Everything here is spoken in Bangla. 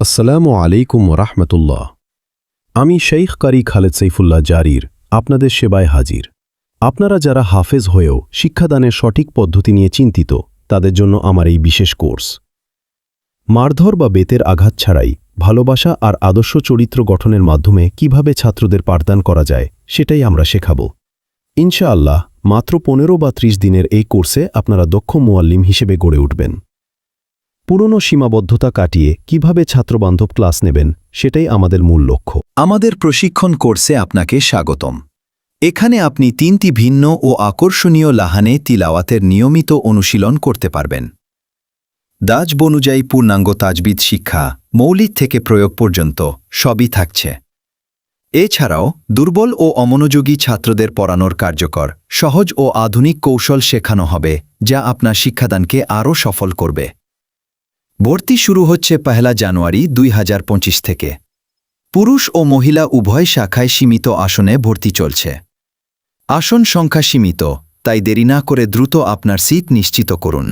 আসসালামু আলাইকুম রাহমাতুল্লাহ। আমি শেখ কারি খালেদ সাইফুল্লাহ জারির আপনাদের সেবায় হাজির। আপনারা যারা হাফেজ হয়েও শিক্ষাদানের সঠিক পদ্ধতি নিয়ে চিন্তিত, তাদের জন্য আমার এই বিশেষ কোর্স। মারধর বা বেতের আঘাত ছাড়াই ভালোবাসা আর আদর্শ চরিত্র গঠনের মাধ্যমে কিভাবে ছাত্রদের পাঠদান করা যায়, সেটাই আমরা শেখাব। ইনশাআল্লাহ মাত্র 15 বা 30 দিনের এই কোর্সে আপনারা দক্ষ মুয়াল্লিম হিসেবে গড়ে উঠবেন। পুরনো সীমাবদ্ধতা কাটিয়ে কিভাবে ছাত্রবান্ধব ক্লাস নেবেন, সেটাই আমাদের মূল লক্ষ্য। আমাদের প্রশিক্ষণ কোর্সে আপনাকে স্বাগতম। এখানে আপনি 3টি ভিন্ন ও আকর্ষণীয় লাহানে তিলাওয়াতের নিয়মিত অনুশীলন করতে পারবেন। দাজ অনুযায়ী পূর্ণাঙ্গ তাজবিদ শিক্ষা, মৌলিক থেকে প্রয়োগ পর্যন্ত সবই থাকছে। এছাড়াও দুর্বল ও অমনোযোগী ছাত্রদের পড়ানোর কার্যকর, সহজ ও আধুনিক কৌশল শেখানো হবে, যা আপনার শিক্ষাদানকে আরও সফল করবে। ভর্তি শুরু হচ্ছে 1 জানুয়ারি 2025 থেকে। পুরুষ ও মহিলা উভয় শাখায় সীমিত আসনে ভর্তি চলছে। আসন সংখ্যা সীমিত, তাই দেরি না করে দ্রুত আপনার সিট নিশ্চিত করুন।